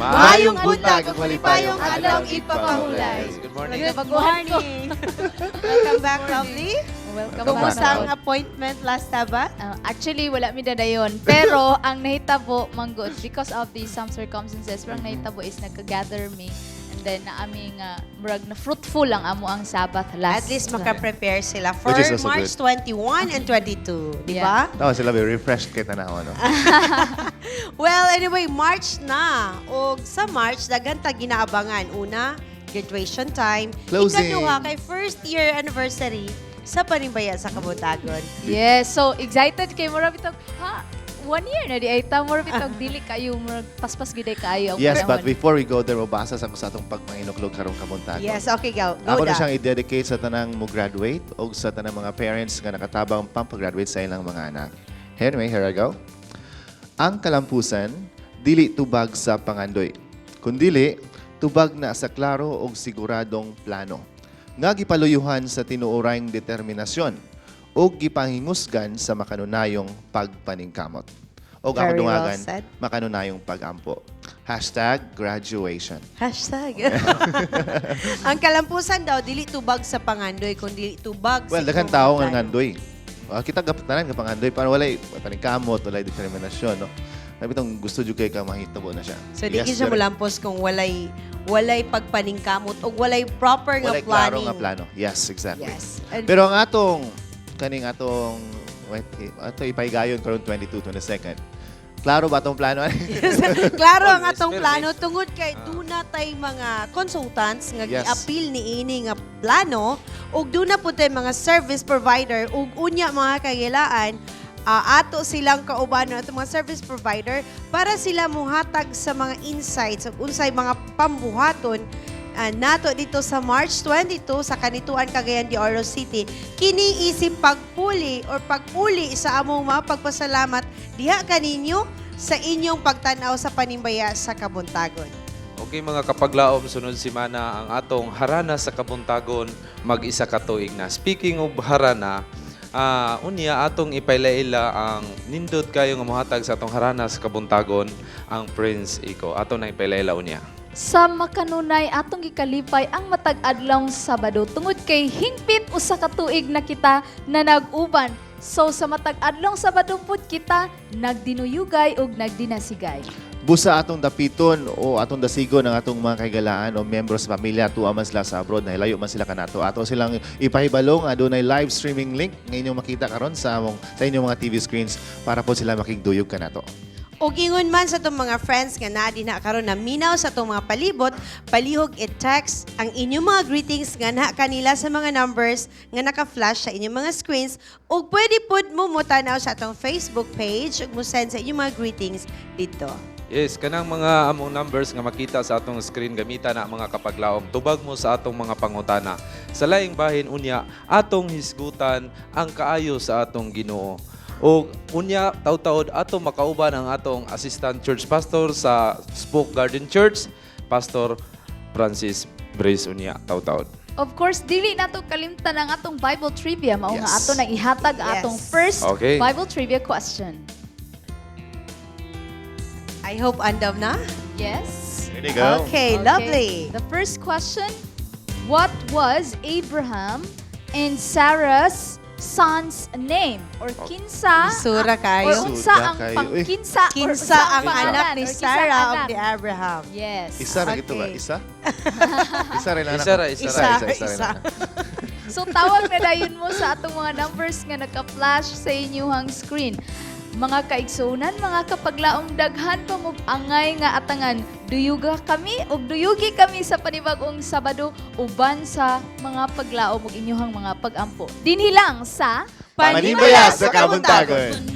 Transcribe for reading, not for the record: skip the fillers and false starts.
Maayong buntag, ug malipayong adlaw ipapahulay. Good morning. Good morning. Welcome back, lovely. Welcome Kumusta back. ang appointment last Sabat? Actually, wala mi dadayon. Pero ang nahitabo, manggod, because of the some circumstances, pero ang nahitabo is nagka-gather me. And then, naaming murag na fruitful lang amo ang Sabbath last. At least maka-prepare sila for Which is also March 21 and 22. Di ba? Tawa sila, very refreshed kita na ako. Well, anyway, March na. O sa March, daghan ta ginaabangan. Una, graduation time. Closing. Ikaduha, kay first year anniversary sa Panimbaya sa Kabutagon. Yes, so excited kay murag bitog, ha? 1 year na di ay ta murag bitog dili kayo murag paspas giday kayo. ang Yes, panahon. but before we go there, mabasa sa sa atong pagpanginuklog karong kamuntagon. Yes, okay, go. Ako na Da. siyang i-dedicate sa tanang mo graduate o sa tanang mga parents nga nakatabang pang-graduate sa ilang mga anak. Anyway, here I go. Ang kalampusan, dili tubag sa pangandoy. Kundili, tubag na sa klaro o siguradong plano. Nga gipaluyuhan sa tinuorayng determinasyon o gipahingusgan sa makanunayong pagpaningkamot. O ako Very well dungagan, said. makanunayong pagampo. #graduation. Hashtag. Ang kalampusan daw, dili tubag sa pangandoy, kundi tubag Well, sa daghang imong tao nga plano. ngandoy. Kita gapatanan ka pangandoy para walay paningkamot, walay determinasyon, no. Sabi tong gusto jud kay ka mahitabo na siya. So, di Yes, siya sir. mulampos kung walay pagpaningkamot o walay proper nga Walay klaro planning. nga plano. Yes, exactly. Yes. And Pero ang atong wait, ato ipaigayon karon 22, 22nd. Klaro ba atong plano? klaro ang Always, atong very. plano tungod kay duna tay mga consultants nga Yes. gi-appeal ni ini nga plano ug duna pud tay mga service provider ug unya mga kagilaan ato silang kaubanon ato mga service provider para sila muhatag sa mga insights ug unsay mga pambuhaton nato dito sa March 22 sa Kanituan, Cagayan de Oro City. Kini isip pagpuli or pagpuli sa among mga pagpasalamat diha kaninyo sa inyong pagtanaw sa Panimbaya sa Kabuntagon. Okay mga kapaglaom, sunod simana ang atong harana sa Kabuntagon, mag-isa ka tuig na. Speaking of harana, unya atong ipailaila ang nindot kayo nga mohatag sa atong harana sa Kabuntagon, ang Prince Iko. Atong na ipailaila unya. Sa makanunay atong gikalipay ang matag adlawng Sabado tungod kay hingpit usa ka tuig na kita na nag-uban. So sa matag adlawng Sabado pud kita nagdinuyugay ug nagdinasigay. Busa atong dapiton o atong dasigon ang atong mga kaigalaan o membro sa pamilya tuwa man sila sa abroad na hilayo man sila kanato. Ato silang ipahibalong adunay live streaming link nga inyong makita karon sa inyong mga TV screens para po sila makigduyog kanato. Ug ingon man sa itong mga friends nga naa din karon na minaw sa itong mga palibot, palihog i-text ang inyong mga greetings nga na kanila sa mga numbers nga naka-flash sa inyong mga screens ug pwede pud mo mutanaw sa atong Facebook page ug mo send sa inyong mga greetings dito. Yes, kanang mga among numbers nga makita sa atong screen gamita na mga kapaglaom. Tubag mo sa atong mga pangutana. Sa laing bahin unya, atong hisgutan ang kaayo sa atong Ginoo. O unya taud-taud ato makauban ang atong assistant church pastor sa Spoke Garden Church, Pastor Francis Brace unya taud-taud. Of course, dili nato kalimtan ang atong Bible trivia mao nga Yes. ato nang ihatag ang Yes. atong first Okay. Bible trivia question. I hope andam na. Yes. There you go. Okay, lovely. The first question, what was Abraham and Sarah's son's name? Or kinsa? Sura Or kayo. unsa Suda ang kayo. pangkinsa? or Kinsa unsa ang pangalan, anak ni or kinsa Sarah ang of anak? the Abraham. Yes. Isa ra gito ba? Okay. Isa? Isa rin anak. Isa ra, isa ra. Isa. So tawag na dayon mo sa atong mga numbers nga naka-flash sa inyong screen. Mga kaigsunan, mga kapaglaong daghan pa mo angay nga atangan. Duyuga kami o duyugi kami sa panibagong Sabado uban sa mga paglaom ug inyong mga pag-ampo. Dinhi lang sa Panimbaya sa Kabuntagon.